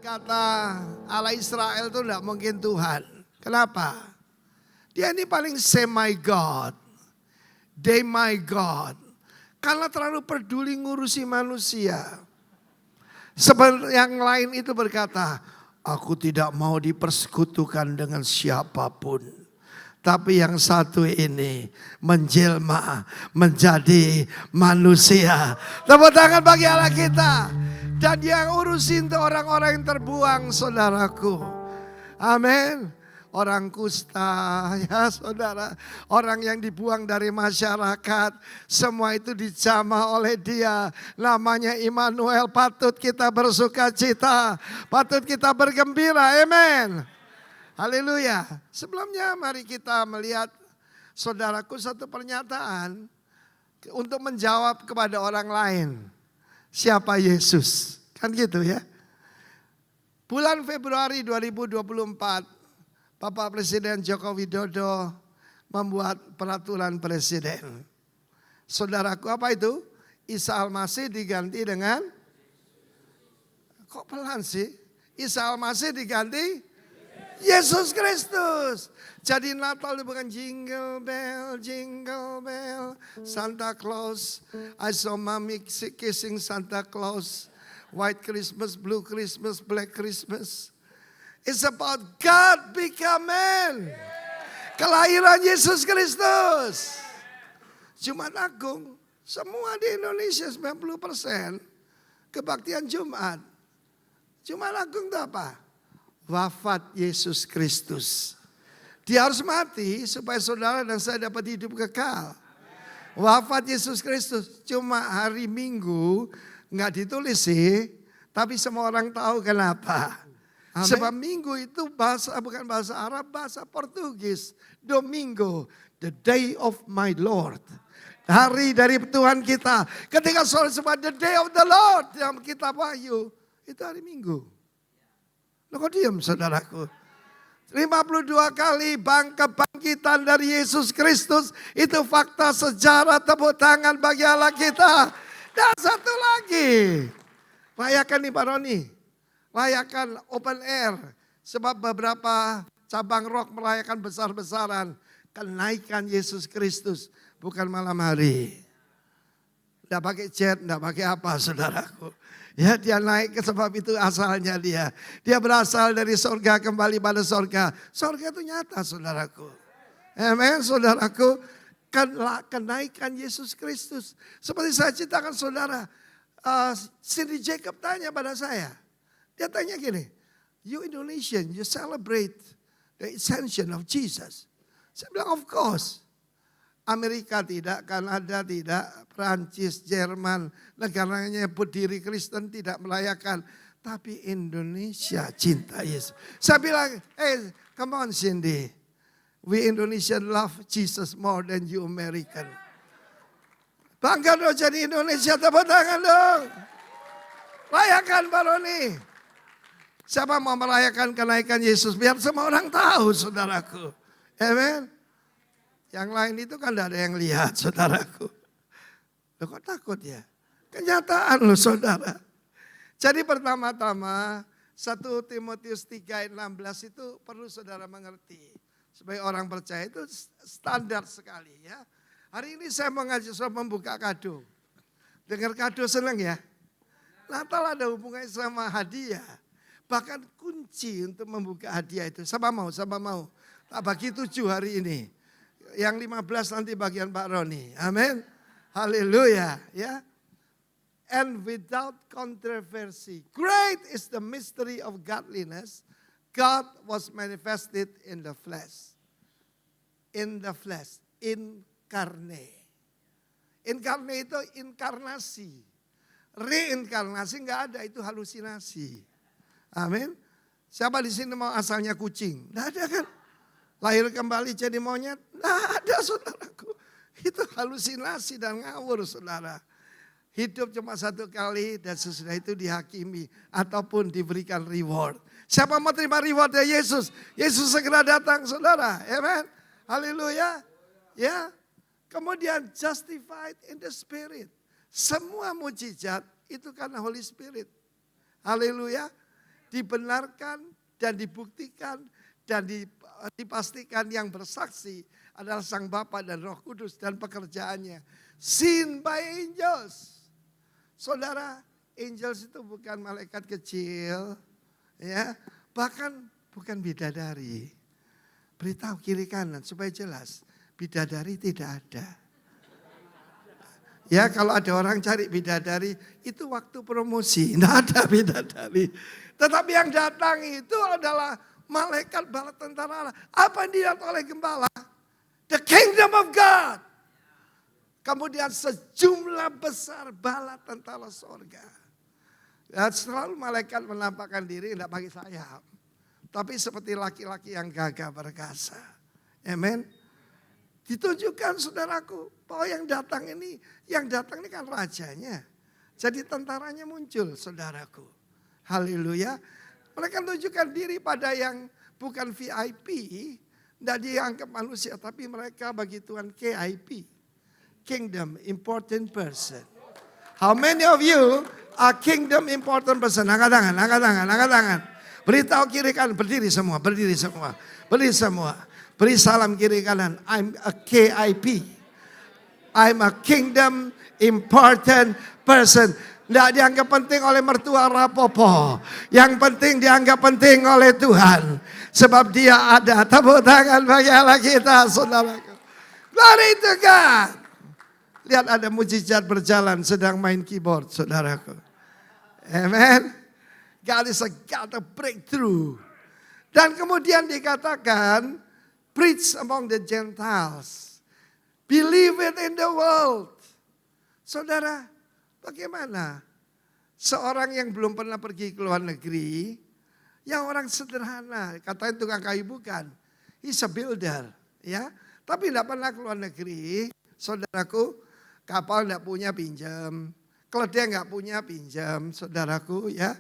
Kata Allah Israel itu tidak mungkin Tuhan. Kenapa? Dia ini paling semi-God. They my God. Karena terlalu peduli ngurusi manusia. Sebab yang lain itu berkata, aku tidak mau dipersekutukan dengan siapapun. Tapi yang satu ini menjelma menjadi manusia. Tepuk tangan bagi Allah kita. Dan dia urusin tuh orang-orang yang terbuang, saudaraku. Amin. Orang kusta, ya saudara. Orang yang dibuang dari masyarakat. Semua itu dijamah oleh dia. Namanya Immanuel. Patut kita bersuka cita. Patut kita bergembira. Amin. Haleluya. Sebelumnya mari kita melihat, saudaraku, satu pernyataan untuk menjawab kepada orang lain. Siapa Yesus? Kan gitu ya. Bulan Februari 2024, Bapak Presiden Joko Widodo membuat peraturan presiden. Saudaraku, apa itu? Isa Al-Masih diganti dengan, kok pelan sih? Isa Al-Masih diganti Yesus Kristus. Jadi Natal itu bukan jingle bell, Santa Claus. I saw mommy kissing Santa Claus. White Christmas, blue Christmas, black Christmas. It's about God become man. Kelahiran Yesus Kristus. Jumat Agung, semua di Indonesia 90% kebaktian Jumat. Jumat Agung itu apa? Wafat Yesus Kristus. Dia harus mati supaya saudara dan saya dapat hidup kekal. Wafat Yesus Kristus cuma hari Minggu, nggak ditulis sih, tapi semua orang tahu kenapa. Amen. Sebab Minggu itu bukan bahasa Arab, bahasa Portugis. Domingo, the day of my Lord. Hari dari Tuhan kita. Ketika saudara sebut the day of the Lord, yang kitab Wahyu, itu hari Minggu. Loh kok diam saudaraku? 52 kali kebangkitan dari Yesus Kristus. Itu fakta sejarah, tepuk tangan bagi Allah kita. Dan satu lagi. Rayakan nih Pak Roni. Rayakan open air. Sebab beberapa cabang rock merayakan besar-besaran. Kenaikan Yesus Kristus. Bukan malam hari. Tidak pakai jet, tidak pakai apa saudaraku. Ya, dia naik ke sebab itu asalnya dia. Dia berasal dari sorga kembali pada sorga. Sorga itu nyata saudaraku. Amen saudaraku. Kenaikan Yesus Kristus. Seperti saya ceritakan saudara. Cindy Jacob tanya pada saya. Dia tanya gini. You Indonesian, you celebrate the ascension of Jesus. Saya bilang of course. Amerika tidak, Kanada tidak, Prancis, Jerman, negaranya berdiri Kristen tidak merayakan. Tapi Indonesia cinta Yesus. Saya bilang, hey come on Cindy. We Indonesian love Jesus more than you American. Bangga dong jadi Indonesia, tepuk tangan dong. Rayakan Pak Roni. Siapa mau merayakan kenaikan Yesus? Biar semua orang tahu saudaraku. Amen. Yang lain itu kan tidak ada yang lihat saudaraku. Loh kok takut ya? Kenyataan loh saudara. Jadi pertama-tama 1 Timotius 3 ayat 16 itu perlu saudara mengerti. Sebagai orang percaya itu standar sekali ya. Hari ini saya mau ngajak saudara membuka kado. Dengar kado senang ya? Natal ada hubungannya sama hadiah. Bahkan kunci untuk membuka hadiah itu. Siapa mau? Tak bagi 7 hari ini. Yang 15 nanti bagian Pak Roni. Amin. Haleluya. Ya. And without controversy. Great is the mystery of godliness. God was manifested in the flesh. In the flesh. Incarne. Incarne itu inkarnasi. Reinkarnasi enggak ada, itu halusinasi. Amin. Siapa di sini mau asalnya kucing? Enggak ada kan? Lahir kembali jadi monyet? Enggak ada saudaraku. Itu halusinasi dan ngawur saudara. Hidup cuma satu kali dan sesudah itu dihakimi. Ataupun diberikan reward. Siapa mau terima reward dari Yesus? Yesus segera datang saudara. Amen. Haleluya. Ya. Kemudian justified in the spirit. Semua mujizat itu karena Holy Spirit. Haleluya. dibenarkan dan dibuktikan dan dipastikan yang bersaksi adalah Sang Bapa dan Roh Kudus dan pekerjaannya. Seen by angels. Saudara, angels itu bukan malaikat kecil, ya, bahkan bukan bidadari. Beritahu kiri kanan supaya jelas, bidadari tidak ada. Ya, kalau ada orang cari bidadari, itu waktu promosi, tidak ada bidadari. Tetapi yang datang itu adalah malaikat bala tentara Allah. Apa yang dilihat oleh gembala? The kingdom of God. Kemudian sejumlah besar bala tentara sorga. Dan selalu malaikat menampakkan diri tidak pakai sayap. Tapi seperti laki-laki yang gagah perkasa. Amen. Ditunjukkan saudaraku bahwa yang datang ini kan rajanya. Jadi tentaranya muncul saudaraku. Haleluya. Mereka tunjukkan diri pada yang bukan VIP. Tidak dianggap manusia tapi mereka bagi Tuhan KIP. Kingdom important person. How many of you are kingdom important person? Angkat tangan. Beritahu kiri kanan, berdiri semua. Beri salam kiri kanan. I'm a KIP. I'm a kingdom important person. Tidak dianggap penting oleh mertua rapopo. Yang penting dianggap penting oleh Tuhan. Sebab dia ada. Tepuk tangan bagi Allah kita, saudaraku. Glory to God. Lihat ada mujizat berjalan sedang main keyboard, saudaraku. Amen. God is a God of breakthrough. Dan kemudian dikatakan, preach among the Gentiles. Believe it in the world. Saudara, bagaimana seorang yang belum pernah pergi ke luar negeri, yang orang sederhana, katanya tukang kayu bukan, he's a builder, ya. Tapi tidak pernah ke luar negeri, saudaraku, kapal tidak punya pinjam, keledai nggak punya pinjam, saudaraku, ya.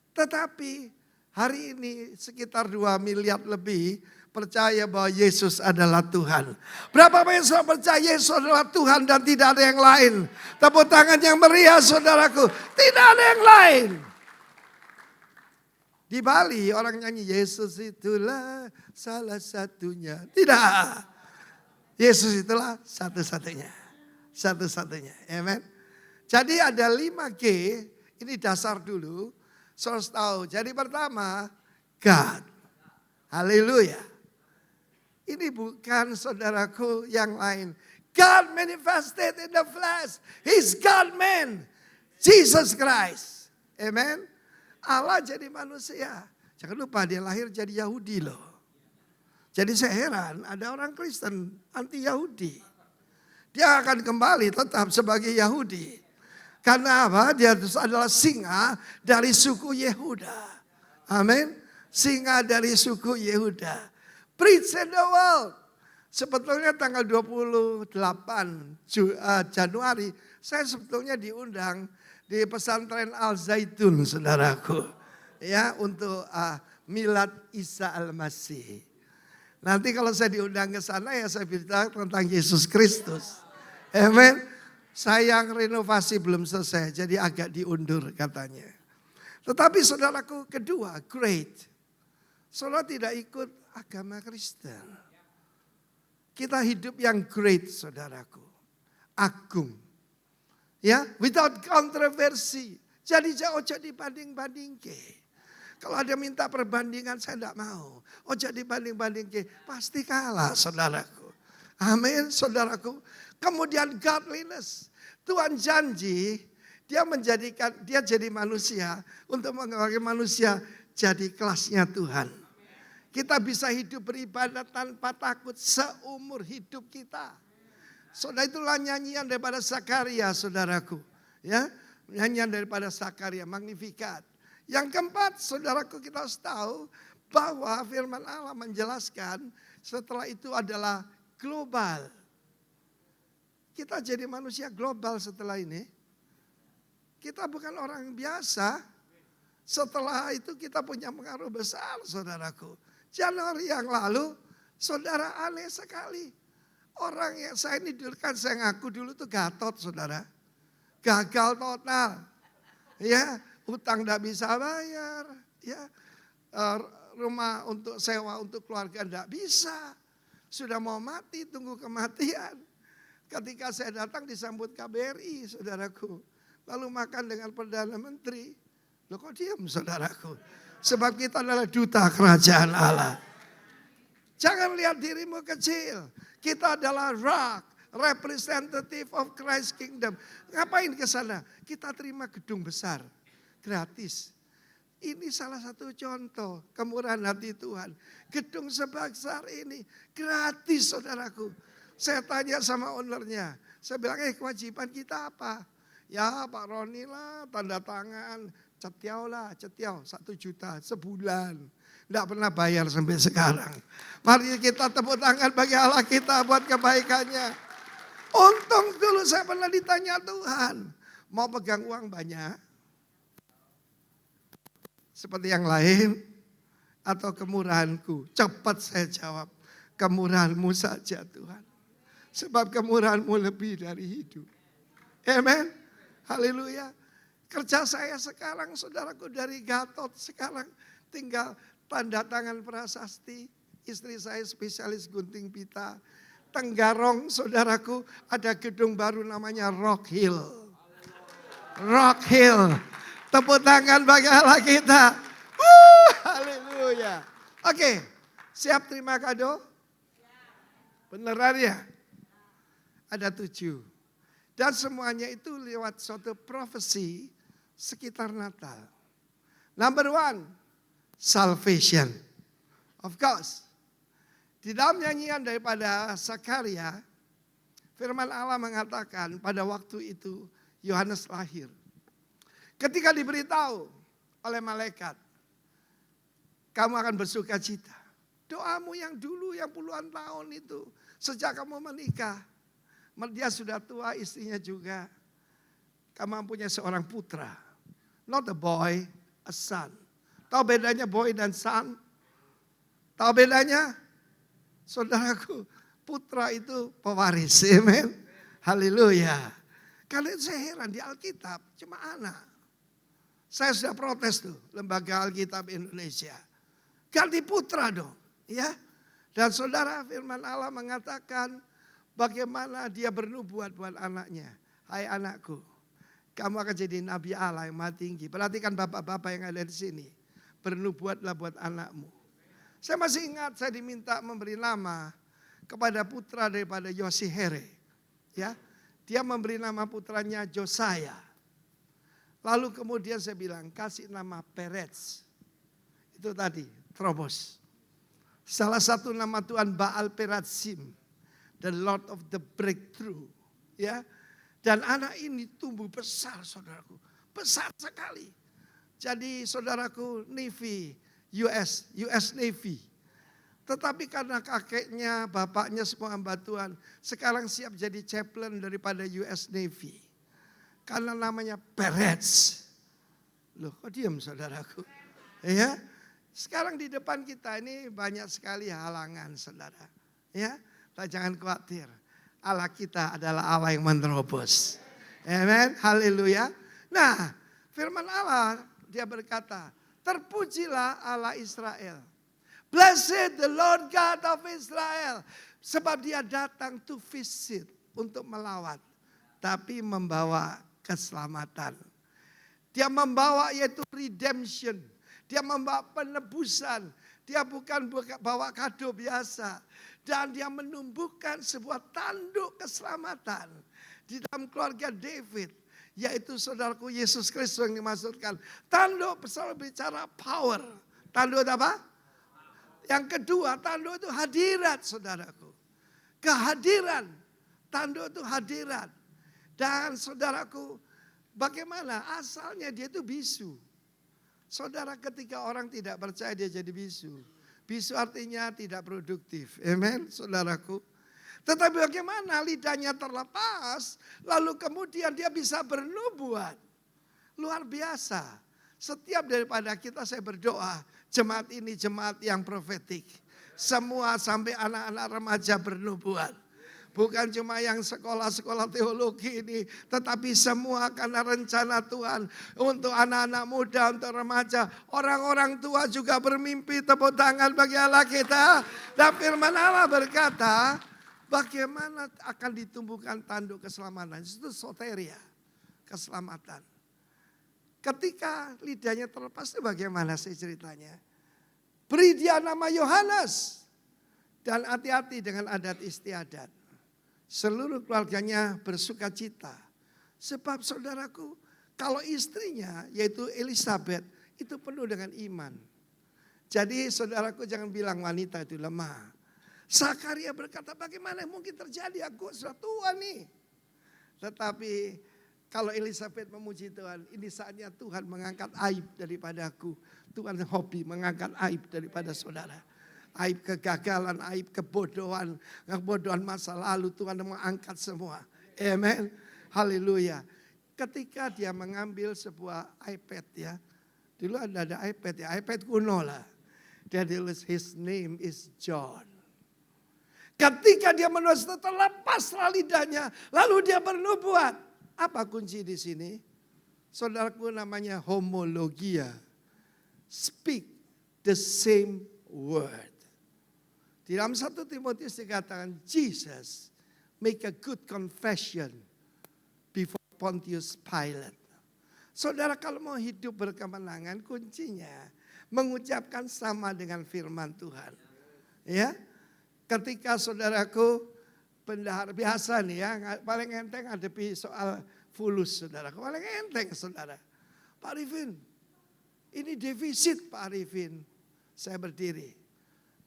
Tetapi hari ini sekitar 2 miliar lebih percaya bahwa Yesus adalah Tuhan. Berapa banyak yang percaya Yesus adalah Tuhan dan tidak ada yang lain? Tepuk tangan yang meriah saudaraku. Tidak ada yang lain. Di Bali orang nyanyi Yesus itulah salah satunya. Tidak. Yesus itulah satu-satunya. Satu-satunya. Amen. Jadi ada 5G. Ini dasar dulu. Saudara tahu. Jadi pertama, God. Haleluya. Ini bukan saudaraku yang lain. God manifested in the flesh. He's God man. Jesus Christ. Amen. Allah jadi manusia. Jangan lupa dia lahir jadi Yahudi loh. Jadi saya heran ada orang Kristen anti Yahudi. Dia akan kembali tetap sebagai Yahudi. Karena apa? Dia adalah singa dari suku Yehuda. Amin. Singa dari suku Yehuda. Preach in the world. Sebetulnya tanggal 28 Januari saya sebetulnya diundang di pesantren Al Zaitun, saudaraku. Ya, untuk milad Isa Al-Masih. Nanti kalau saya diundang ke sana ya saya beritahu tentang Yesus Kristus. Amen. Sayang renovasi belum selesai, jadi agak diundur katanya. Tetapi saudaraku kedua, great. Saudara tidak ikut agama Kristen. Kita hidup yang great saudaraku. Agung. Ya, without controversy. Jadi jauh jadi banding-banding ke. Kalau ada minta perbandingan saya tidak mau. Oh jadi banding-banding ke. Pasti kalah saudaraku. Amin saudaraku. Kemudian godliness. Tuhan janji dia jadi manusia untuk mengalami manusia jadi kelasnya Tuhan. Kita bisa hidup beribadah tanpa takut seumur hidup kita. Saudara itulah nyanyian daripada Zakaria saudaraku. Ya, nyanyian daripada Zakaria Magnificat. Yang keempat saudaraku kita harus tahu bahwa firman Allah menjelaskan setelah itu adalah global. Kita jadi manusia global setelah ini. Kita bukan orang biasa. Setelah itu kita punya pengaruh besar saudaraku. Januari yang lalu saudara aneh sekali. Orang yang saya ini dulu kan saya ngaku dulu tuh Gatot saudara. Gagal total. Ya, utang tidak bisa bayar. ya. Rumah untuk sewa untuk keluarga enggak bisa. Sudah mau mati, tunggu kematian. Ketika saya datang disambut KBRI, saudaraku. Lalu makan dengan Perdana Menteri. Loh kok diam, saudaraku? Sebab kita adalah duta kerajaan Allah. Jangan lihat dirimu kecil. Kita adalah rock, representative of Christ Kingdom. Ngapain ke sana? Kita terima gedung besar, gratis. Ini salah satu contoh kemurahan hati Tuhan. Gedung sebesar ini gratis, saudaraku. Saya tanya sama ownernya. Saya bilang, kewajiban kita apa? Ya Pak Roni lah, tanda tangan. Cetiau 1 juta sebulan. Tidak pernah bayar sampai sekarang. Mari kita tepuk tangan bagi Allah kita buat kebaikannya. Untung dulu saya pernah ditanya Tuhan. Mau pegang uang banyak? Seperti yang lain atau kemurahanku? Cepat saya jawab, kemurahanmu saja Tuhan. Sebab kemurahanmu lebih dari hidup. Amen. Haleluya. Kerja saya sekarang saudaraku dari Gatot sekarang tinggal tanda tangan prasasti. Istri saya spesialis gunting pita. Tenggarong saudaraku ada gedung baru namanya Rock Hill. Rock Hill. Tepuk tangan bagi Allah kita. Haleluya. Oke, siap terima kado? Beneran ya? Ada 7. Dan semuanya itu lewat suatu profesi sekitar Natal. Number 1, salvation. Of course. Di dalam nyanyian daripada Zakaria, firman Allah mengatakan pada waktu itu Yohanes lahir. Ketika diberitahu oleh malaikat, kamu akan bersuka cita. Doamu yang dulu yang puluhan tahun itu, sejak kamu menikah, dia sudah tua, istrinya juga. Kamu mempunyai seorang putra. Not a boy, a son. Tahu bedanya boy dan son? Tahu bedanya? Saudaraku, putra itu pewaris. Amen. Haleluya. Kalian saya heran di Alkitab cuma anak. Saya sudah protes tuh, Lembaga Alkitab Indonesia. Ganti putra dong, ya. Dan saudara firman Allah mengatakan bagaimana dia bernubuat buat anaknya. Hai anakku, kamu akan jadi nabi Allah yang maha tinggi. Perhatikan bapak-bapak yang ada di sini. Bernubuatlah buat anakmu. Saya masih ingat saya diminta memberi nama kepada putra daripada Yosihere. Ya, dia memberi nama putranya Josiah. Lalu kemudian saya bilang, kasih nama Perez. Itu tadi, Trobos. Salah satu nama Tuhan Baal Perazim. The Lord of the Breakthrough. Ya. Dan anak ini tumbuh besar saudaraku. Besar sekali. Jadi saudaraku Navy, US Navy. Tetapi karena kakeknya, bapaknya semua hamba Tuhan. Sekarang siap jadi chaplain daripada US Navy. Karena namanya Perez. Loh kok diam saudaraku? Ya, sekarang di depan kita ini banyak sekali halangan saudara. Ya, jangan khawatir. Allah kita adalah Allah yang menerobos. Amen, haleluya. Nah, firman Allah dia berkata, terpujilah Allah Israel. Blessed the Lord God of Israel. Sebab dia datang to visit, untuk melawat. Tapi membawa keselamatan. Dia membawa yaitu redemption. Dia membawa penebusan. Dia bukan bawa kado biasa. Dan dia menumbuhkan sebuah tanduk keselamatan. Di dalam keluarga David. Yaitu saudaraku Yesus Kristus yang dimaksudkan. Tanduk selalu bicara power. Tanduk apa? Yang kedua tanduk itu hadirat saudaraku. Kehadiran. Tanduk itu hadirat. Dan saudaraku, bagaimana asalnya dia itu bisu. Saudara ketika orang tidak percaya dia jadi bisu. Bisu artinya tidak produktif. Amen, saudaraku. Tetapi bagaimana lidahnya terlepas, lalu kemudian dia bisa bernubuat. Luar biasa. Setiap daripada kita saya berdoa, jemaat ini jemaat yang profetik. Semua sampai anak-anak remaja bernubuat. Bukan cuma yang sekolah-sekolah teologi ini, tetapi semua karena rencana Tuhan untuk anak-anak muda, untuk remaja. Orang-orang tua juga bermimpi, tepuk tangan bagi Allah kita. Dan firman Allah berkata, bagaimana akan ditumbuhkan tanduk keselamatan? Itu soteria, keselamatan. Ketika lidahnya terlepas itu bagaimana sih ceritanya? Beri dia nama Yohanes. Dan hati-hati dengan adat istiadat. Seluruh keluarganya bersuka cita. Sebab saudaraku, kalau istrinya yaitu Elizabeth itu penuh dengan iman. Jadi saudaraku jangan bilang wanita itu lemah. Zakaria berkata, bagaimana mungkin terjadi, aku sudah tua nih. Tetapi kalau Elizabeth memuji Tuhan, ini saatnya Tuhan mengangkat aib daripadaku. Tuhan hobi mengangkat aib daripada saudara. Aib kegagalan, aib kebodohan masa lalu Tuhan mengangkat semua. Amen. Haleluya. Ketika dia mengambil sebuah iPad ya. Dulu ada iPad ya, iPad kuno lah. Dia tulis his name is John. Ketika dia menulis terlepaslah lidahnya, lalu dia bernubuat. Apa kunci di sini? Saudaraku namanya homologia. Speak the same word. Di dalam 1 Timotius dikatakan, Jesus make a good confession before Pontius Pilate. Saudara kalau mau hidup berkemenangan, kuncinya mengucapkan sama dengan firman Tuhan. Ya, ketika saudaraku bendahara biasa nih ya, paling enteng hadapi soal fulus saudara. Paling enteng saudara. Pak Arifin, ini defisit Pak Arifin. Saya berdiri.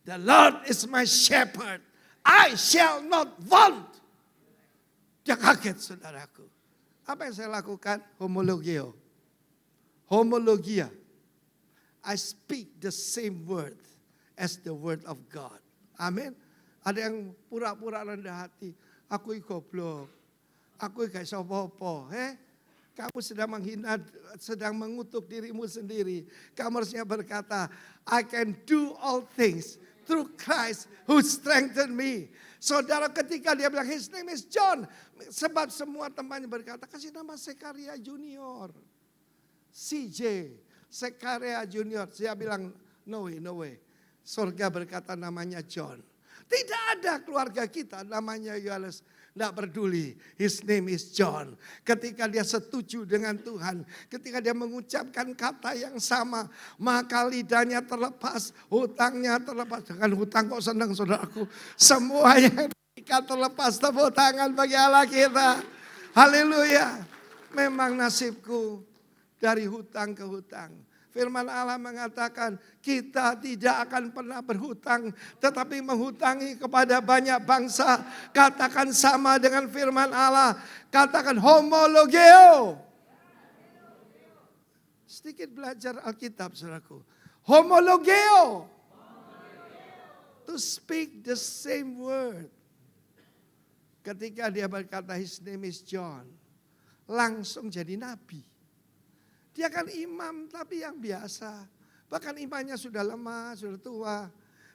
The Lord is my shepherd. I shall not want. Dia kaget saudaraku. Apa yang saya lakukan? Homologio. Homologia. I speak the same word as the word of God. Amin. Ada yang pura-pura rendah hati. Aku goblok. Aku gak iso apa-apa. Kamu sedang menghina, sedang mengutuk dirimu sendiri. Kamu harusnya berkata, I can do all things through Christ who strengthened me. Saudara ketika dia bilang his name is John. Sebab semua temannya berkata kasih nama Zekaria Junior. CJ, Zekaria Junior. Saya bilang no way. Surga berkata namanya John. Tidak ada keluarga kita namanya Yohanes. Tidak peduli, his name is John. Ketika dia setuju dengan Tuhan, ketika dia mengucapkan kata yang sama, maka lidahnya terlepas, hutangnya terlepas. Dengan hutang kok senang saudaraku. Semuanya terlepas, tepuk tangan bagi Allah kita. Haleluya. Memang nasibku dari hutang ke hutang. Firman Allah mengatakan kita tidak akan pernah berhutang tetapi menghutangi kepada banyak bangsa. Katakan sama dengan firman Allah. Katakan homologeo. Sedikit belajar Alkitab saudaraku. Homologeo. To speak the same word. Ketika dia berkata his name is John. Langsung jadi nabi. Dia kan imam tapi yang biasa. Bahkan imannya sudah lemah, sudah tua.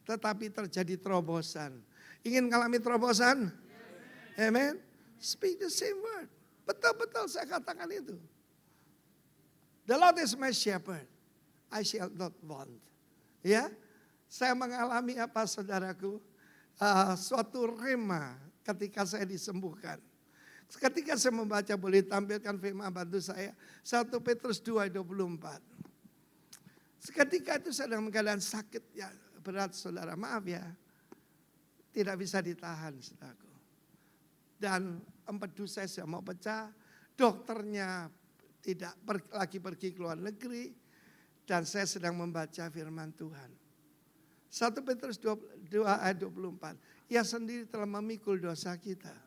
Tetapi terjadi terobosan. Ingin mengalami terobosan? Amen. Speak the same word. Betul-betul saya katakan itu. The Lord is my shepherd. I shall not want. Ya, saya mengalami apa saudaraku? Suatu rema ketika saya disembuhkan. Ketika saya membaca boleh tampilkan firman bantu saya. 1 Petrus 2:24. Seketika itu saya sedang mengalami sakit ya berat saudara. Maaf ya. Tidak bisa ditahan saudaraku. Dan empedu saya sudah mau pecah. Dokternya tidak lagi pergi ke luar negeri. Dan saya sedang membaca firman Tuhan. 1 Petrus 2:24. Ia sendiri telah memikul dosa kita.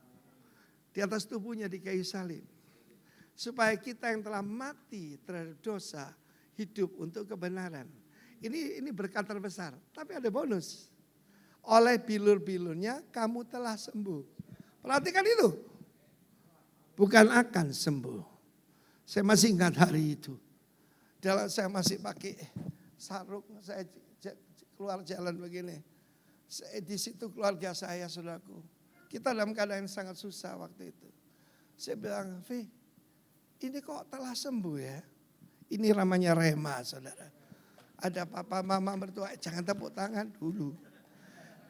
Di atas tubuhnya di kayu salib. Supaya kita yang telah mati terhadap dosa hidup untuk kebenaran. Ini berkat terbesar. Tapi ada bonus. Oleh bilur-bilurnya kamu telah sembuh. Perhatikan itu. Bukan akan sembuh. Saya masih ingat hari itu. Dalam saya masih pakai sarung. Saya keluar jalan begini. Di situ keluarga saya saudaraku. Kita dalam keadaan yang sangat susah waktu itu. Saya bilang, Vi, ini kok telah sembuh ya? Ini namanya rema, saudara. Ada papa, mama, mertua, jangan tepuk tangan dulu.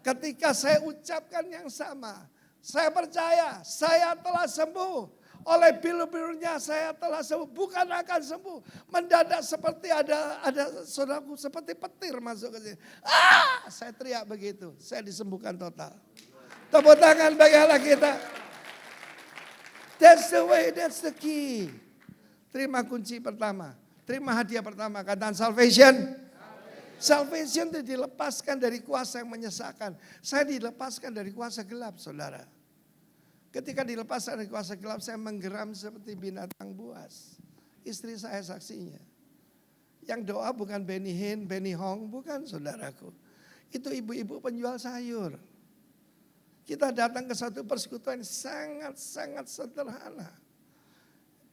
Ketika saya ucapkan yang sama, saya percaya saya telah sembuh. Oleh bilu-bilunya saya telah sembuh, bukan akan sembuh. Mendadak seperti ada saudaraku seperti petir masuk ke sini. Saya teriak begitu, saya disembuhkan total. Tepuk tangan bagi Allah kita. That's the way, that's the key. Terima kunci pertama, terima hadiah pertama, katakan salvation. Salvation itu dilepaskan dari kuasa yang menyesatkan. Saya dilepaskan dari kuasa gelap, saudara. Ketika dilepaskan dari kuasa gelap, saya menggeram seperti binatang buas. Istri saya saksinya. Yang doa bukan Benny Hinn, Benny Hong, bukan saudaraku. Itu ibu-ibu penjual sayur. Kita datang ke satu persekutuan sangat-sangat sederhana.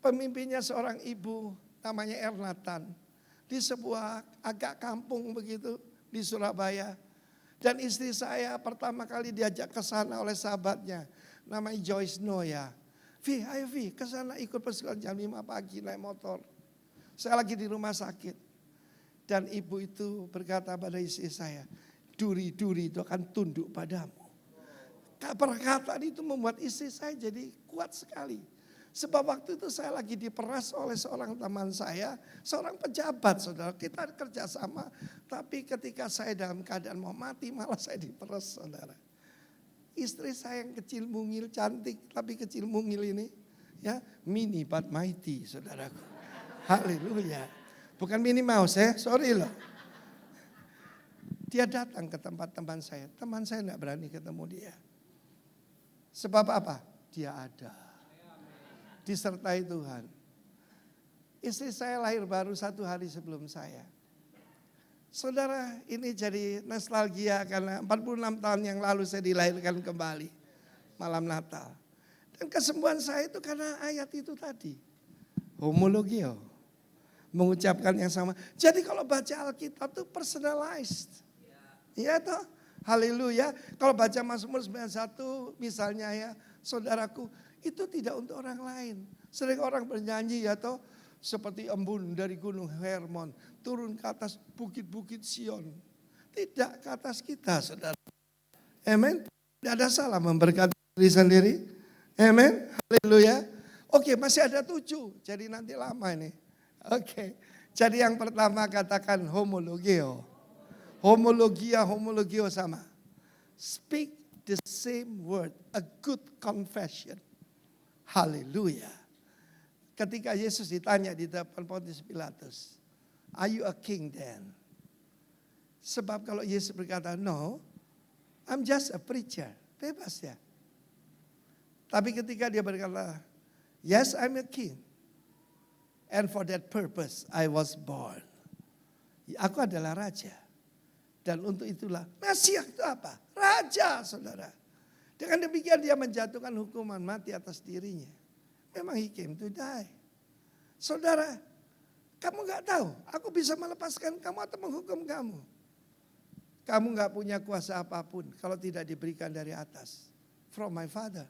Pemimpinnya seorang ibu namanya Ernatan. Di sebuah agak kampung begitu di Surabaya. Dan istri saya pertama kali diajak ke sana oleh sahabatnya. Namanya Joyce Noya. Vi, ayo Vi, ke sana ikut persekutuan jam 5 pagi naik motor. Saya lagi di rumah sakit. Dan ibu itu berkata pada istri saya, duri-duri itu akan tunduk padamu. Perkataan itu membuat istri saya jadi kuat sekali. Sebab waktu itu saya lagi diperas oleh seorang teman saya, seorang pejabat saudara. Kita kerjasama, tapi ketika saya dalam keadaan mau mati malah saya diperas saudara. Istri saya yang kecil mungil, cantik tapi kecil mungil ini, ya mini but mighty saudaraku. Haleluya. Bukan Minnie Mouse ya, sorry loh. Dia datang ke tempat teman saya enggak berani ketemu dia. Sebab apa? Dia ada. Disertai Tuhan. Istri saya lahir baru 1 hari sebelum saya. Saudara, ini jadi nostalgia karena 46 tahun yang lalu saya dilahirkan kembali. Malam Natal. Dan kesembuhan saya itu karena ayat itu tadi. Homologio. Mengucapkan yang sama. Jadi kalau baca Alkitab itu personalized. Iya toh? Haleluya. Kalau baca Mazmur 91 misalnya ya, saudaraku, itu tidak untuk orang lain. Sering orang bernyanyi ya toh, seperti embun dari gunung Hermon turun ke atas bukit-bukit Sion. Tidak ke atas kita, saudara. Amen. Tidak ada salah memberkati diri sendiri. Amen. Haleluya. Oke, masih ada 7. Jadi nanti lama ini. Oke. Jadi yang pertama katakan homologio. Homologio sama. Speak the same word. A good confession. Haleluya. Ketika Yesus ditanya di depan Pontius Pilatus, are you a king then? Sebab kalau Yesus berkata, no, I'm just a preacher. Bebas ya. Tapi ketika dia berkata, yes, I'm a king. And for that purpose I was born. Aku adalah raja. Dan untuk itulah, Mesias itu apa? Raja, saudara. Dengan demikian dia menjatuhkan hukuman mati atas dirinya. Memang he came to die. Saudara, kamu gak tahu, aku bisa melepaskan kamu atau menghukum kamu. Kamu gak punya kuasa apapun kalau tidak diberikan dari atas. From my father.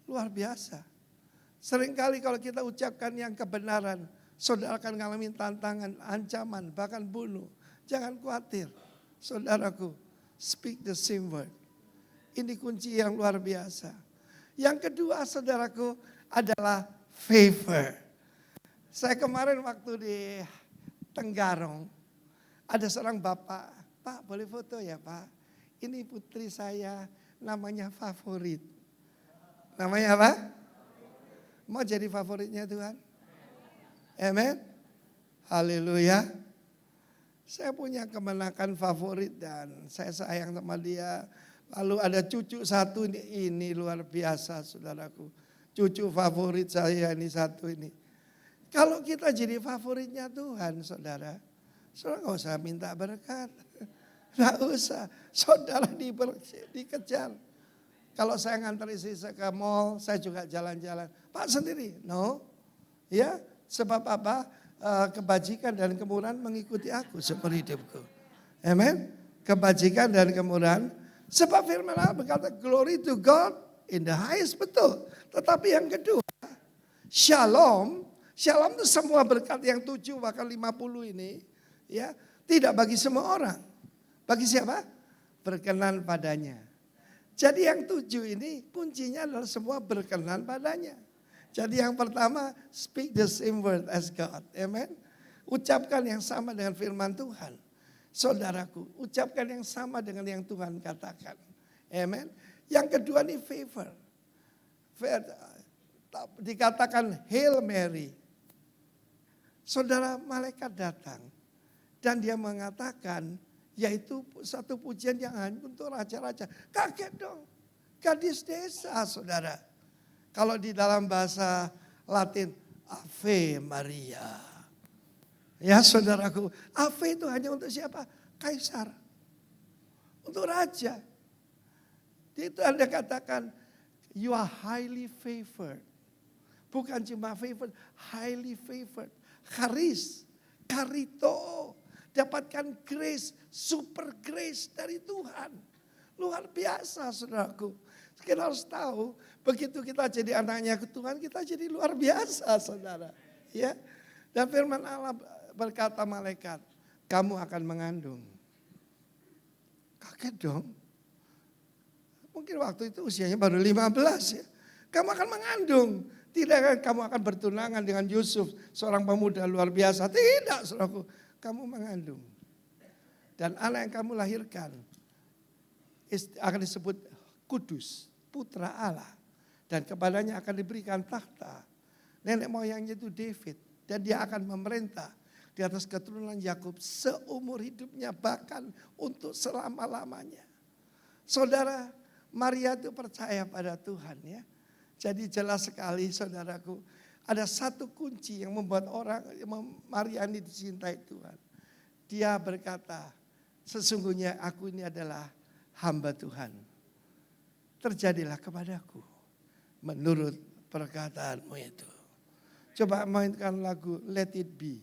Luar biasa. Seringkali kalau kita ucapkan yang kebenaran, saudara akan mengalami tantangan, ancaman, bahkan bunuh. Jangan khawatir, saudaraku, speak the same word. Ini kunci yang luar biasa. Yang kedua, saudaraku, adalah favor. Saya kemarin waktu di Tenggarong, ada seorang bapak, Pak boleh foto ya Pak? Ini putri saya namanya favorit. Namanya apa? Mau jadi favoritnya Tuhan? Amen. Haleluya. Saya punya kemenakan favorit dan saya sayang sama dia. Lalu ada cucu satu ini luar biasa saudaraku. Cucu favorit saya ini satu ini. Kalau kita jadi favoritnya Tuhan saudara. Saudara gak usah minta berkat. Gak usah. Saudara dikejar. Kalau saya ngantar istri saya ke mall, saya juga jalan-jalan. Pak sendiri? No. Ya, sebab apa? Kebajikan dan kemurahan mengikuti aku seumur hidupku. Amen. Kebajikan dan kemurahan Sebab firman Allah berkata glory to God in the highest, betul. Tetapi yang kedua, shalom. Shalom itu semua berkat yang 7 bahkan 50 ini ya, tidak bagi semua orang. Bagi siapa? Berkenan padanya. Jadi yang 7 ini kuncinya adalah semua berkenan padanya. Jadi yang pertama, speak the same word as God. Amen. Ucapkan yang sama dengan firman Tuhan. Saudaraku, ucapkan yang sama dengan yang Tuhan katakan. Amen. Yang kedua nih favor. Dikatakan Hail Mary. Saudara, malaikat datang dan dia mengatakan, yaitu satu pujian yang hanya untuk raja-raja. Kaget dong, gadis desa, saudara. Kalau di dalam bahasa Latin, Ave Maria. Ya saudaraku, Ave itu hanya untuk siapa? Kaisar. Untuk raja. Itu Anda katakan, you are highly favored. Bukan cuma favored, highly favored. Charis, karito. Dapatkan grace, super grace dari Tuhan. Luar biasa saudaraku. Kita harus tahu, begitu kita jadi anaknya ke Tuhan, kita jadi luar biasa saudara. Ya. Dan firman Allah berkata malaikat, kamu akan mengandung. Kaget dong. Mungkin waktu itu usianya baru 15 ya. Kamu akan mengandung. Tidak kan kamu akan bertunangan dengan Yusuf, seorang pemuda luar biasa. Tidak saudaraku. Kamu mengandung. Dan anak yang kamu lahirkan akan disebut kudus, putra Allah. Dan kepadanya akan diberikan tahta. Nenek moyangnya itu David. Dan dia akan memerintah di atas keturunan Yakub seumur hidupnya, bahkan untuk selama-lamanya. Saudara, Maria itu percaya pada Tuhan ya. Jadi jelas sekali saudaraku, ada satu kunci yang membuat orang Maria ini dicintai Tuhan. Dia berkata, sesungguhnya aku ini adalah hamba Tuhan. Terjadilah kepadaku menurut perkataanmu itu. Coba mainkan lagu Let It Be.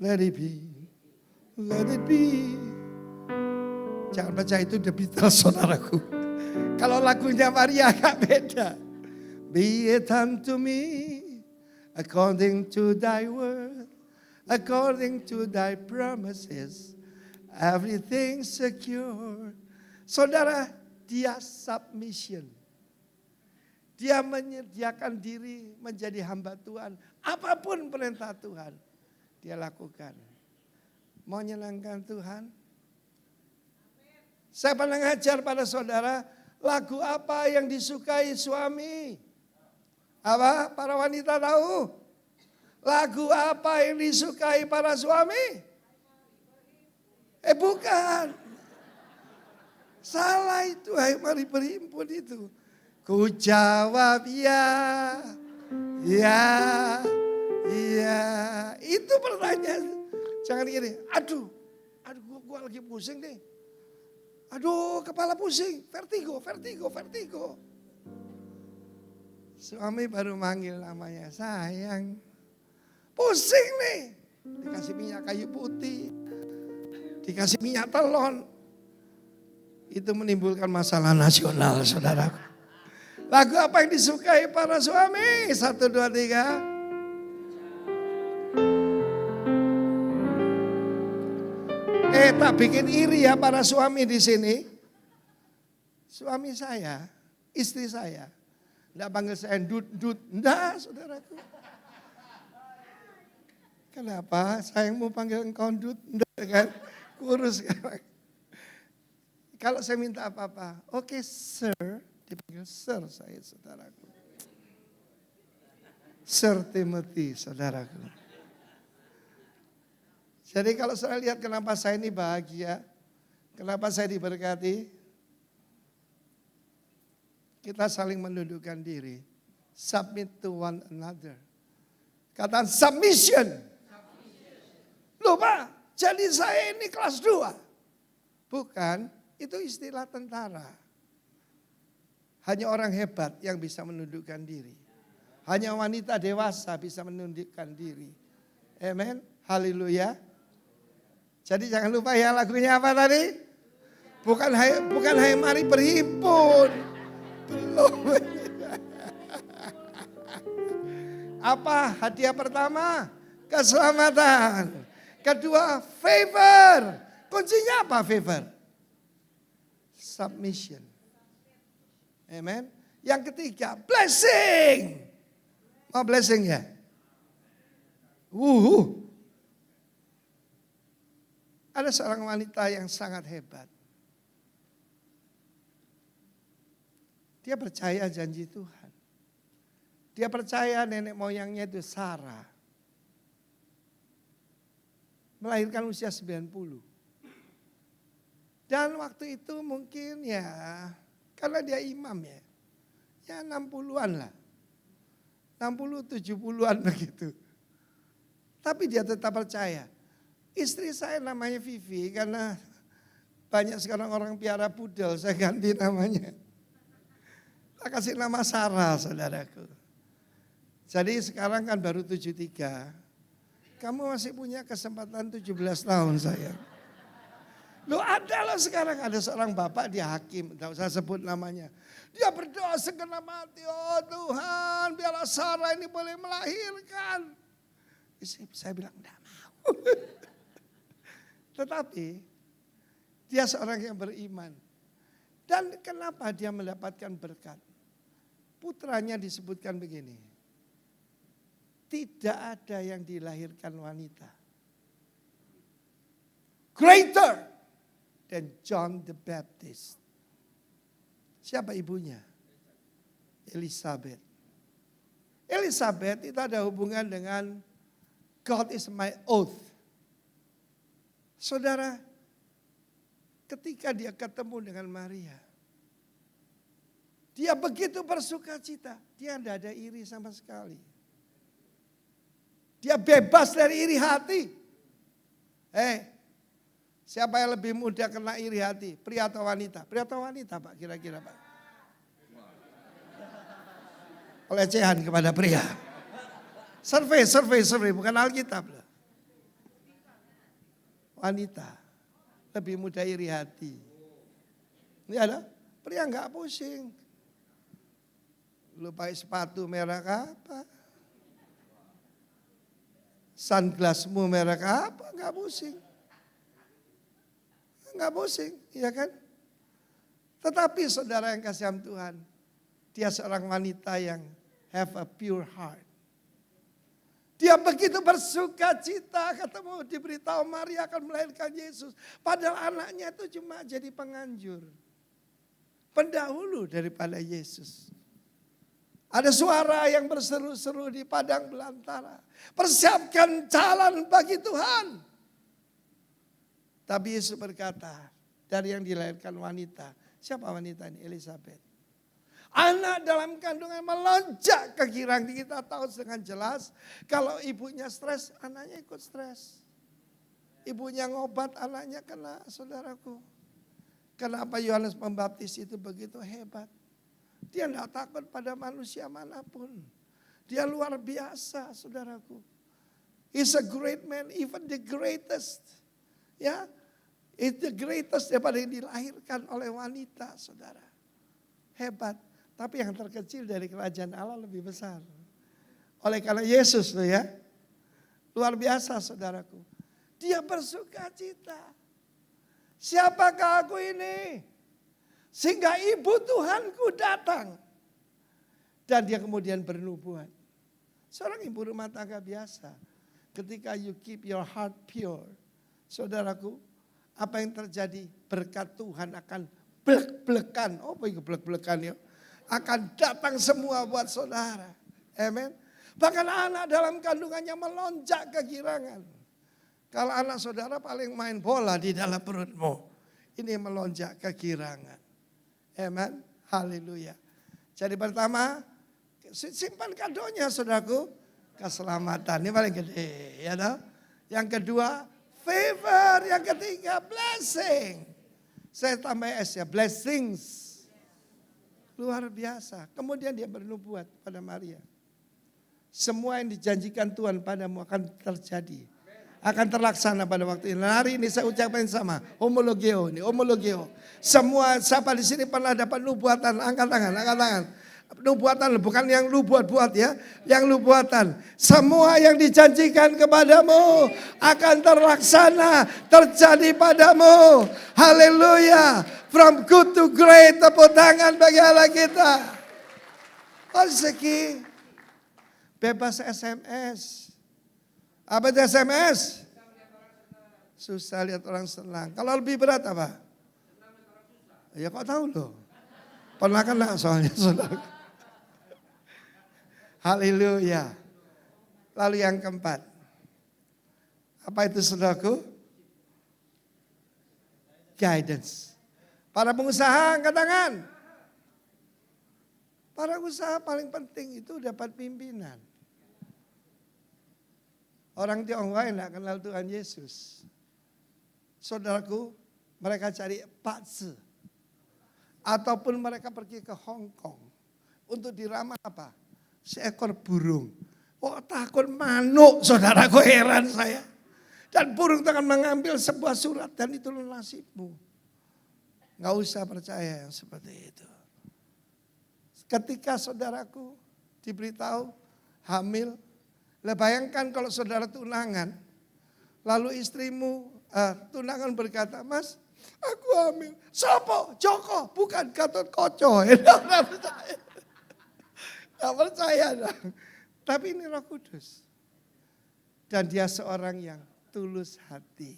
Let it be, let it be. Jangan baca itu The Beatles saudaraku. Kalau lagunya Maria agak beda. Be it unto me according to thy word, according to thy promises, everything secure. Saudara, dia submission. Dia menyediakan diri menjadi hamba Tuhan. Apapun perintah Tuhan, dia lakukan. Mau nyenangkan Tuhan? Saya pernah ngajar pada saudara, lagu apa yang disukai suami? Apa? Para wanita tahu? Lagu apa yang disukai para suami? Bukan. Salah itu, ayo mari berhimpun itu. Ku jawab ya, ya, ya. Itu pertanyaan. Jangan gini, aduh gua lagi pusing nih. Aduh kepala pusing, vertigo. Suami baru manggil namanya, sayang. Pusing nih, dikasih minyak kayu putih, dikasih minyak telon. Itu menimbulkan masalah nasional saudaraku. Lagu apa yang disukai para suami? 1, 2, 3. Tak bikin iri ya para suami di sini. Suami saya, istri saya, enggak panggil saya dut, enggak saudaraku. Kenapa? Saya mau panggil engkau dut, enggak kan? Kurus kan? Kalau saya minta apa-apa, oke sir, dipanggil sir saya saudaraku. Sir Timothy saudaraku. Jadi kalau saya lihat kenapa saya ini bahagia, kenapa saya diberkati, kita saling menundukkan diri. Submit to one another. Kata submission. Lupa, jadi saya ini kelas 2. Bukan, itu istilah tentara. Hanya orang hebat yang bisa menundukkan diri. Hanya wanita dewasa bisa menundukkan diri. Amen, haleluya. Jadi jangan lupa ya lagunya apa tadi? Bukan hai mari berhimpun. Belum. Apa hadiah pertama? Keselamatan. Kedua, favor. Kuncinya apa favor? Submission. Amen. Yang ketiga, blessing. Mau blessing ya? Ada seorang wanita yang sangat hebat. Dia percaya janji Tuhan. Dia percaya nenek moyangnya itu Sarah. Melahirkan usia 90. Dan waktu itu mungkin ya, karena dia imam ya. Ya 60-an lah. 60, 70-an begitu. Tapi dia tetap percaya. Istri saya namanya Vivi karena banyak sekarang orang piara pudel, saya ganti namanya. Saya kasih nama Sarah, saudaraku. Jadi sekarang kan baru 73. Kamu masih punya kesempatan 17 tahun sayang. Loh ada loh sekarang, ada seorang bapak dia hakim, tidak usah sebut namanya. Dia berdoa segenap hati, oh Tuhan biarlah Sarah ini boleh melahirkan. Saya bilang enggak mau. Tetapi dia seorang yang beriman. Dan kenapa dia mendapatkan berkat? Putranya disebutkan begini. Tidak ada yang dilahirkan wanita greater than John the Baptist. Siapa ibunya? Elizabeth. Elizabeth itu ada hubungan dengan God is my oath. Saudara, ketika dia ketemu dengan Maria, dia begitu bersuka cita. Dia tidak ada iri sama sekali. Dia bebas dari iri hati. Siapa yang lebih mudah kena iri hati? Pria atau wanita? Pria atau wanita Pak kira-kira Pak? Pelecehan kepada pria. Survei, bukan Alkitab. Wanita lebih mudah iri hati. Ini ada, pria enggak pusing. Lu pakai sepatu merek apa? Sunglassmu merek apa? Enggak pusing. Enggak pusing, iya kan? Tetapi saudara yang kasih Tuhan, dia seorang wanita yang have a pure heart. Dia begitu bersuka cita ketemu diberitahu Maria akan melahirkan Yesus. Padahal anaknya itu cuma jadi penganjur. Pendahulu daripada Yesus. Ada suara yang berseru-seru di padang belantara. Persiapkan jalan bagi Tuhan. Tapi Yesus berkata, dari yang dilahirkan wanita. Siapa wanita ini? Elizabeth. Anak dalam kandungan melonjak ke girang. Kita tahu dengan jelas. Kalau ibunya stres, anaknya ikut stres. Ibunya ngobat, anaknya kena, saudaraku. Kenapa Yohanes Pembaptis itu begitu hebat? Dia tidak takut pada manusia manapun. Dia luar biasa, saudaraku. He's a great man, even the greatest. Ya, it's the greatest daripada yang dilahirkan oleh wanita, saudara. Hebat. Tapi yang terkecil dari kerajaan Allah lebih besar. Oleh karena Yesus tuh ya. Luar biasa, saudaraku. Dia bersuka cita. Siapakah aku ini? Sehingga ibu Tuhanku datang. Dan dia kemudian bernubuat. Seorang ibu rumah tangga biasa. Ketika you keep your heart pure. Saudaraku, apa yang terjadi? Berkat Tuhan akan blek-blekan. Oh, apa itu blek-blekan ya? Akan datang semua buat saudara. Amen. Bahkan anak dalam kandungannya melonjak kegirangan. Kalau anak saudara paling main bola di dalam perutmu. Ini melonjak kegirangan. Amen. Haleluya. Jadi pertama, simpan kadonya saudaraku. Keselamatan, ini paling gede. Ya toh? Yang kedua, favor. Yang ketiga, blessing. Saya tambah S ya, blessings. Luar biasa. Kemudian dia bernubuat pada Maria. Semua yang dijanjikan Tuhan padamu akan terjadi. akan terlaksana pada waktu ini. Hari ini saya ucapkan sama, homologio ini, homologio. Semua siapa di sini pernah dapat nubuatan, angkat tangan, angkat tangan. Nubuatan bukan yang lu buat-buat ya, yang lu buatan. Semua yang dijanjikan kepadamu akan terlaksana, terjadi padamu. Haleluya. From good to great, tepuk tangan bagi Allah kita. Rezeki bebas SMS. Apa itu SMS? Susah lihat orang senang. Kalau lebih berat apa? Ya kok tahu loh. Pernah kena soalnya saudara. Haleluya. Lalu yang keempat. Apa itu saudaraku? Guidance. Para pengusaha angkat tangan. Para usaha paling penting itu dapat pimpinan. Orang Tionghoa tidak kenal Tuhan Yesus. Saudaraku, mereka cari pakse. Ataupun mereka pergi ke Hong Kong. Untuk diramah apa? Seekor burung. Oh takut manuk, saudaraku, heran saya. Dan burung akan mengambil sebuah surat dan itu nasibmu. Gak usah percaya yang seperti itu. Ketika saudaraku diberitahu hamil. Bayangkan kalau saudara tunangan. Lalu istrimu tunangan berkata, Mas aku hamil. Sopo? Joko? Bukan Gatot Koco. Tidak percaya. Tidak percaya dong. Tapi ini Roh Kudus. Dan dia seorang yang tulus hati.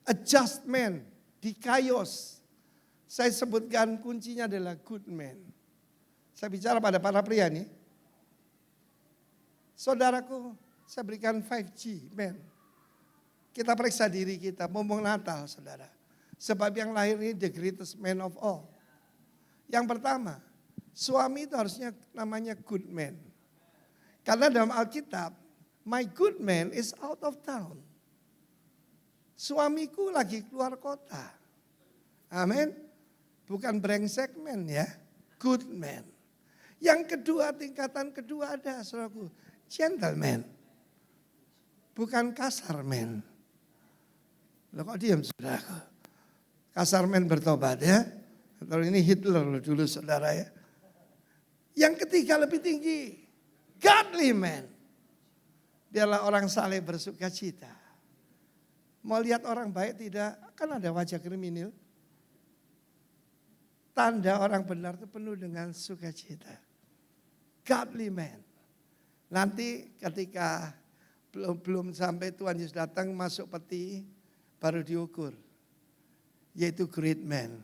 Adjustment, dikayos. Saya sebutkan kuncinya adalah good man. Saya bicara pada para pria nih. Saudaraku, saya berikan 5G, man. Kita periksa diri kita, ngomong Natal saudara. Sebab yang lahir ini the greatest man of all. Yang pertama, suami itu harusnya namanya good man. Karena dalam Alkitab, my good man is out of town. Suamiku lagi keluar kota. Amin. Bukan brengsek man ya, good man. Yang kedua, tingkatan kedua ada saudaraku, gentleman. Bukan kasar man. Loh kok diam saudaraku? Kasar man bertobat ya. Kalau ini Hitler dulu saudara ya. Yang ketiga lebih tinggi. Godly man. Dialah orang saleh bersuka cita. Mau lihat orang baik tidak? Kan ada wajah kriminal. Tanda orang benar itu penuh dengan sukacita. Godly man. Nanti ketika belum sampai Tuhan Yesus datang masuk peti baru diukur. Yaitu great man.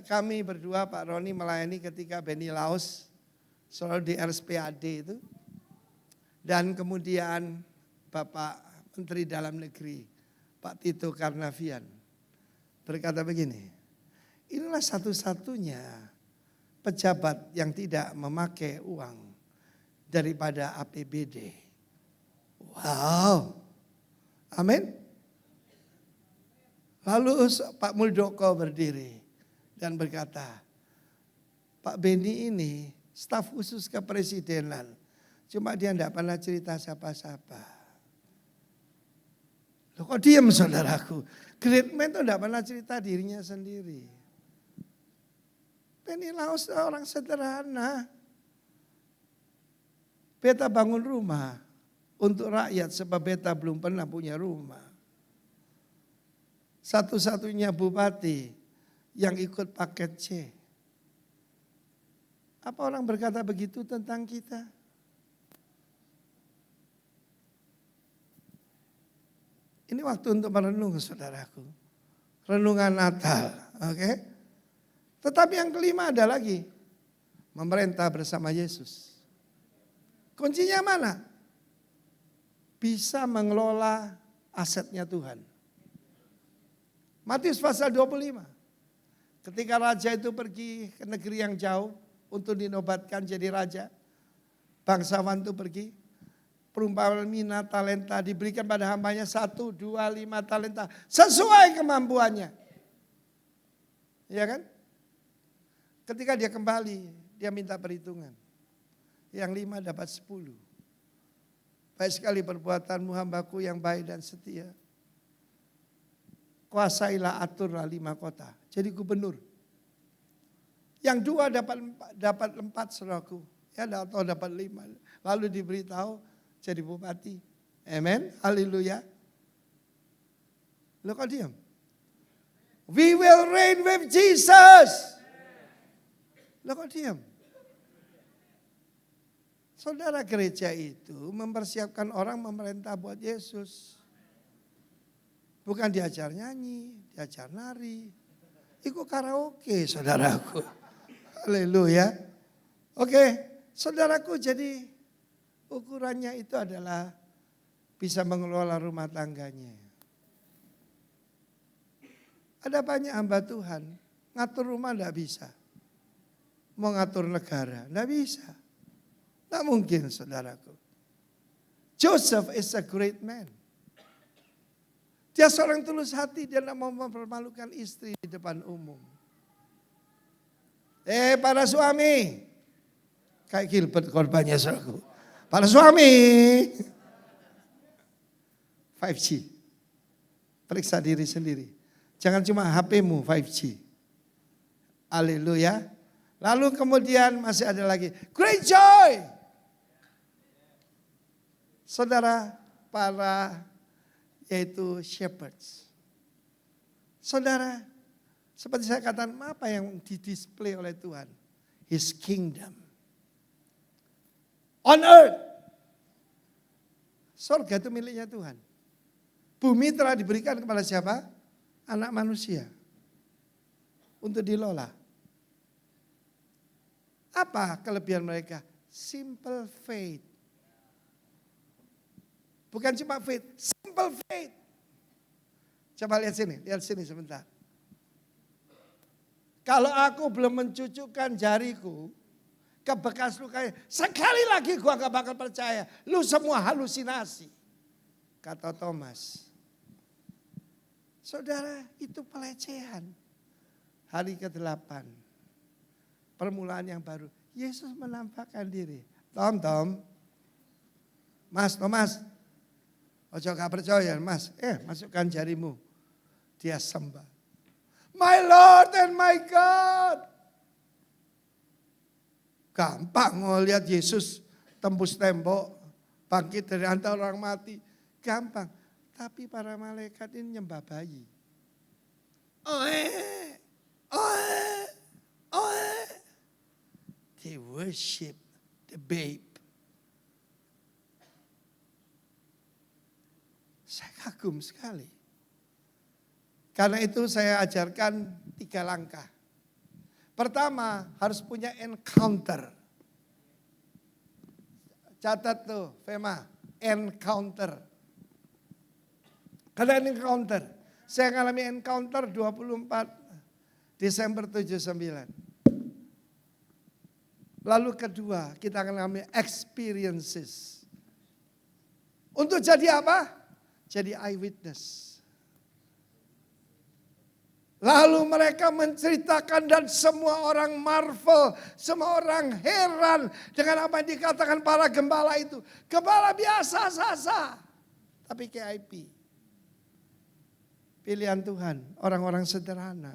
Kami berdua Pak Roni melayani ketika Beni Laos selalu di RSPAD itu. Dan kemudian Bapak Menteri Dalam Negeri Pak Tito Karnavian berkata begini. Inilah satu-satunya pejabat yang tidak memakai uang daripada APBD. Wow. Amin. Lalu Pak Muldoko berdiri dan berkata, Pak Beni ini staf khusus kepresidenan. Cuma dia tidak pernah cerita siapa-siapa. Loh kok diam saudaraku? Great man itu tidak pernah cerita dirinya sendiri. Beni Laos orang sederhana. Beta bangun rumah untuk rakyat sebab beta belum pernah punya rumah. Satu-satunya bupati yang ikut paket C. Apa orang berkata begitu tentang kita? Ini waktu untuk merenung saudaraku. Renungan Natal, oke? Tetapi yang kelima ada lagi. Memerintah bersama Yesus. Kuncinya mana? Bisa mengelola asetnya Tuhan. Matius pasal 25. Ketika raja itu pergi ke negeri yang jauh untuk dinobatkan jadi raja. Bangsawan itu pergi. Perumpamaan mina talenta diberikan pada hambanya 1, 2, 5 talenta. Sesuai kemampuannya. Iya kan? Ketika dia kembali, dia minta perhitungan. Yang 5 dapat 10. Baik sekali perbuatanmu hambaku yang baik dan setia. Kuasailah aturlah 5 kota. Jadi gubernur. Yang 2 dapat 4 saudaraku. Ya atau dapat 5. Lalu diberitahu jadi bupati. Amen. Haleluya. Lo kok diam? We will reign with Jesus. Lo kok diam? Saudara, gereja itu mempersiapkan orang memerintah buat Yesus. Bukan diajar nyanyi, diajar nari. Ikut karaoke saudaraku. Haleluya. Oke, saudaraku, jadi ukurannya itu adalah bisa mengelola rumah tangganya. Ada banyak hamba Tuhan, ngatur rumah enggak bisa. Mau ngatur negara, enggak bisa. Enggak mungkin saudaraku. Joseph is a great man. Dia seorang tulus hati, dia tidak mau mempermalukan istri di depan umum. Para suami, kayak Gilbert korbannya saudaraku. Para suami, 5G, periksa diri sendiri. Jangan cuma HP-mu 5G. Haleluya. Lalu kemudian masih ada lagi, great joy. Saudara, para yaitu shepherds. Saudara, seperti saya katakan, apa yang didisplay oleh Tuhan? His kingdom. On earth. Surga itu miliknya Tuhan. Bumi telah diberikan kepada siapa? Anak manusia. Untuk dilola. Apa kelebihan mereka? Simple faith. Bukan cuma faith, simple faith. Coba lihat sini sebentar. Kalau aku belum mencucukkan jariku ke bekas lukanya, sekali lagi gua gak bakal percaya. Lu semua halusinasi. Kata Thomas. Saudara, itu pelecehan. Hari ke-8. Permulaan yang baru. Yesus menampakkan diri. Tom. Thomas. Ojo gak percaya, Mas. Masukkan jarimu. Dia sembah. My Lord and my God. Gampang lihat Yesus tembus tembok. Bangkit dari antara orang mati. Gampang. Tapi para malaikat ini nyembah bayi. They worship the babe. Saya kagum sekali. Karena itu saya ajarkan 3 langkah. Pertama, harus punya encounter. Catat tuh, Fema, encounter. Karena encounter. Saya mengalami encounter 24 Desember 79. Lalu kedua, kita akan mengalami experiences. Untuk jadi apa? Jadi eyewitness. Lalu mereka menceritakan dan semua orang marvel, semua orang heran dengan apa yang dikatakan para gembala itu. Gembala biasa sasa, tapi KIP. Pilihan Tuhan, orang-orang sederhana.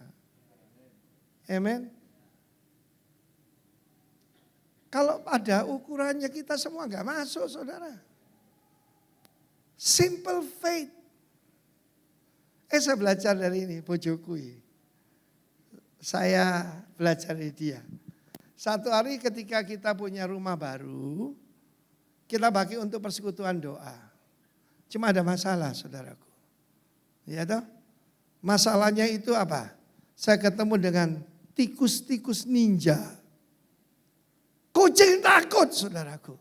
Amen. Kalau ada ukurannya kita semua gak masuk saudara. Simple faith. Saya belajar dari ini, bojoku. Saya belajar dari dia. Satu hari ketika kita punya rumah baru, kita bagi untuk persekutuan doa. Cuma ada masalah saudaraku. Ya toh? Masalahnya itu apa? Saya ketemu dengan tikus-tikus ninja. Kucing takut saudaraku.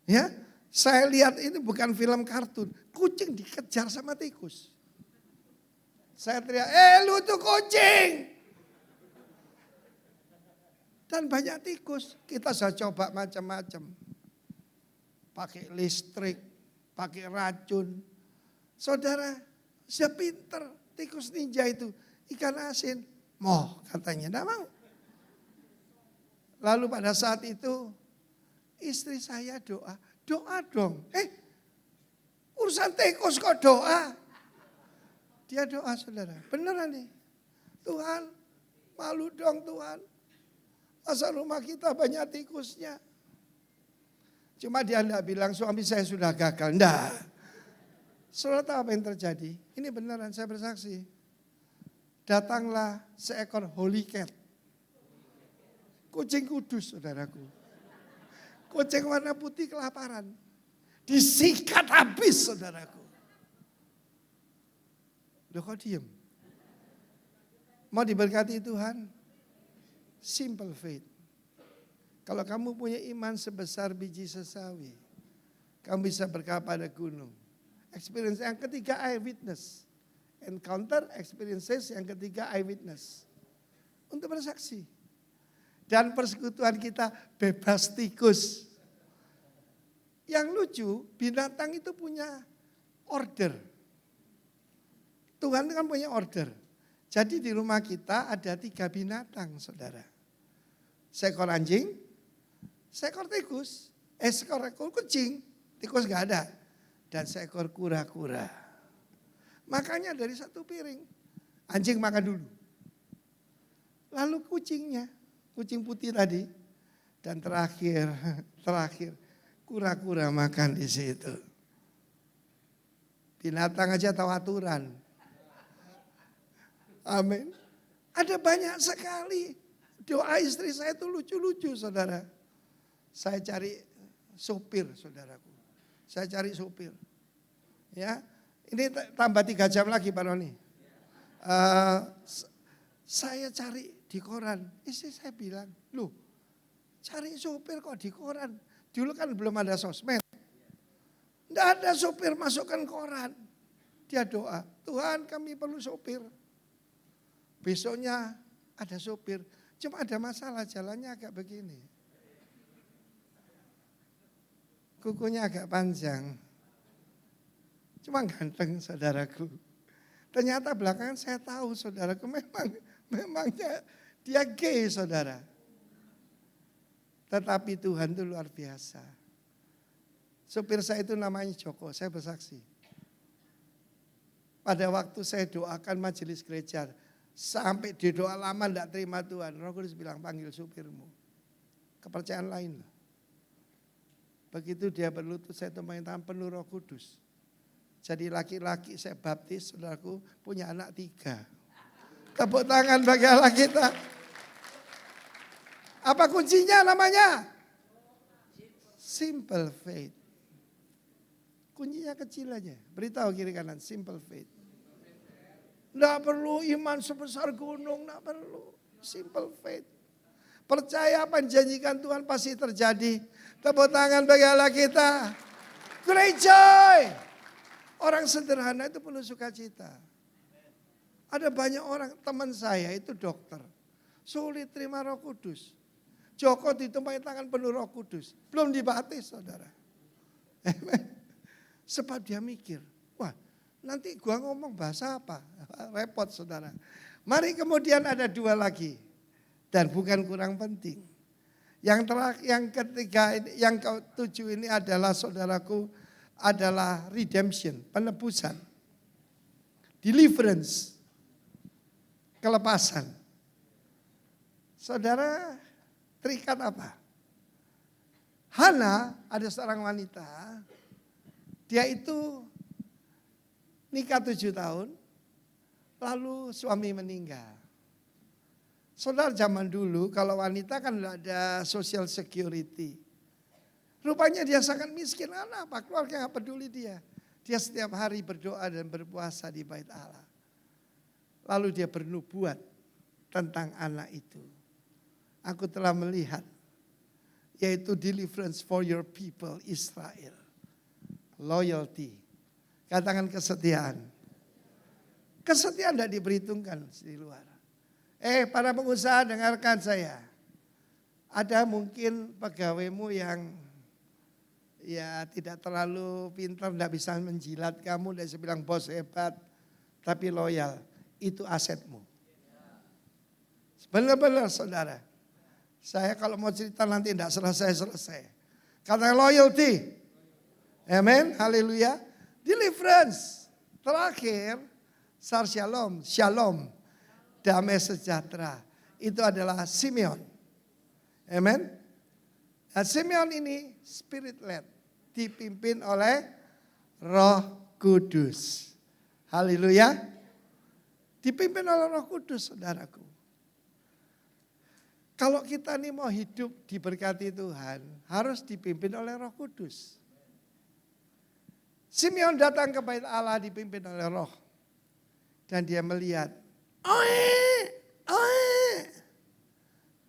Ya, saya lihat ini bukan film kartun. Kucing dikejar sama tikus. Saya teriak, lu tuh kucing. Dan banyak tikus. Kita sudah coba macam-macam. Pakai listrik, pakai racun. Saudara, sudah pinter tikus ninja itu. Ikan asin, mau katanya, enggak mau. Lalu pada saat itu istri saya doa, Doa dong. Urusan tikus kok doa. Dia doa saudara. Beneran nih. Tuhan, malu dong Tuhan. Masa rumah kita banyak tikusnya. Cuma dia enggak bilang suami saya sudah gagal. Enggak. Saudara tahu apa yang terjadi? Ini beneran saya bersaksi. Datanglah seekor holy cat. Kucing kudus saudaraku. Kucing warna putih kelaparan. Disikat habis saudaraku. Loh kok diem? Mau diberkati Tuhan? Simple faith. Kalau kamu punya iman sebesar biji sesawi, kamu bisa berkata pada gunung. Experience yang ketiga eyewitness. Encounter experiences yang ketiga eyewitness. Untuk bersaksi. Dan persekutuan kita bebas tikus. Yang lucu, binatang itu punya order. Tuhan kan punya order. Jadi di rumah kita ada 3 binatang, saudara. Seekor anjing, seekor tikus, seekor kucing, tikus gak ada. Dan seekor kura-kura. Makanya dari 1 piring, anjing makan dulu. Lalu kucingnya, kucing putih tadi. Dan terakhir kura-kura makan di situ. Binatang aja tahu aturan. Amin. Ada banyak sekali. Doa istri saya itu lucu-lucu saudara. Saya cari sopir saudaraku. Saya cari sopir. Ya, ini tambah 3 jam lagi Pak Roni. Saya cari di koran. Istri saya bilang, loh cari sopir kok di koran. Dulu kan belum ada sosmed. Tidak ada sopir masukkan koran. Dia doa, Tuhan kami perlu sopir. Besoknya ada sopir. Cuma ada masalah jalannya agak begini. Kukunya agak panjang. Cuma ganteng saudaraku. Ternyata belakangan saya tahu saudaraku memangnya dia gay saudara. Tetapi Tuhan itu luar biasa. Supir saya itu namanya Joko, saya bersaksi. Pada waktu saya doakan majelis gereja, sampai di doa lama tidak terima Tuhan, Roh Kudus bilang panggil supirmu. Kepercayaan lain loh. Begitu dia berlutut, saya tumpahin tangan penuh Roh Kudus. Jadi laki-laki saya baptis, saudaraku punya anak 3. Tepuk tangan bagi Allah kita. Apa kuncinya namanya? Simple faith. Kuncinya kecil aja. Beritahu kiri kanan, simple faith. Tidak perlu iman sebesar gunung, tidak perlu. Simple faith. Percaya apa yang dijanjikan Tuhan pasti terjadi. Tepuk tangan bagi Allah kita. Great joy. Orang sederhana itu penuh sukacita. Ada banyak orang, teman saya itu dokter. Sulit terima Roh Kudus. Joko ditumpahi tangan penuh Roh Kudus. Belum dibaptis saudara. Sebab dia mikir, wah nanti gua ngomong bahasa apa? Repot saudara. Mari kemudian ada 2 lagi. Dan bukan kurang penting. Yang ketiga, yang ke-7 ini adalah saudaraku, adalah redemption, penebusan. Deliverance, kelepasan. Saudara, terikat apa? Hana ada seorang wanita, dia itu nikah 7 tahun, lalu suami meninggal. Saudara zaman dulu kalau wanita kan tidak ada social security. Rupanya dia sangat miskin, kenapa? Keluarga gak peduli dia. Dia setiap hari berdoa dan berpuasa di bait Allah. Lalu dia bernubuat tentang anak itu. Aku telah melihat, yaitu deliverance for your people Israel. Loyalty. Katakan kesetiaan. Kesetiaan tidak diperhitungkan di luar. Para pengusaha dengarkan saya. Ada mungkin pegawaimu yang ya tidak terlalu pintar, tidak bisa menjilat kamu, tidak bisa bilang bos hebat, tapi loyal. Itu asetmu. Benar-benar saudara. Saya kalau mau cerita nanti tidak selesai-selesai. Karena loyalty. Amen, haleluya. Deliverance. Terakhir, shalom, shalom, damai sejahtera. Itu adalah Simeon. Amen. Nah, Simeon ini spirit led, dipimpin oleh Roh Kudus. Haleluya. Dipimpin oleh Roh Kudus, saudaraku. Kalau kita ini mau hidup diberkati Tuhan, harus dipimpin oleh Roh Kudus. Simeon datang ke bait Allah dipimpin oleh Roh. Dan dia melihat,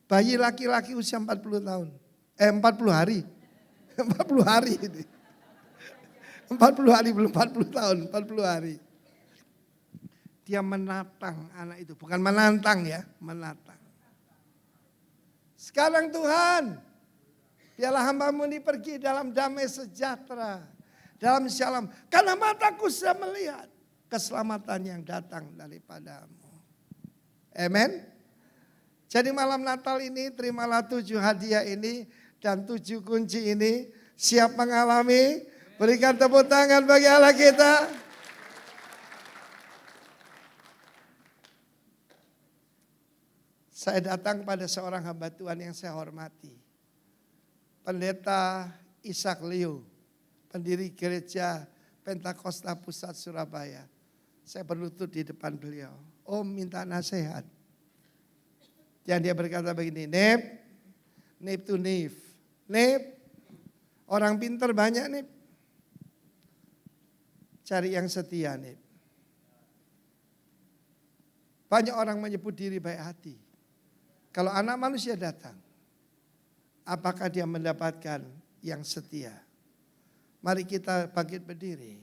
bayi laki-laki usia 40 tahun. 40 hari. 40 hari ini. 40 hari belum 40 tahun, 40 hari. Dia menatang anak itu, bukan menantang ya, menatang. Sekarang Tuhan, biarlah hamba-Mu ini pergi dalam damai sejahtera, dalam shalom. Karena mataku sudah melihat keselamatan yang datang daripada-Mu. Amen. Jadi malam Natal ini terimalah 7 hadiah ini dan 7 kunci ini. Siap mengalami? Berikan tepuk tangan bagi Allah kita. Saya datang pada seorang hamba Tuhan yang saya hormati. Pendeta Ishak Leo, pendiri gereja Pentakosta Pusat Surabaya. Saya berlutut di depan beliau. Om minta nasihat. Dan dia berkata begini, Nip to Nip. Nip, orang pintar banyak Nip. Cari yang setia Nip. Banyak orang menyebut diri baik hati. Kalau anak manusia datang, apakah dia mendapatkan yang setia? Mari kita bangkit berdiri.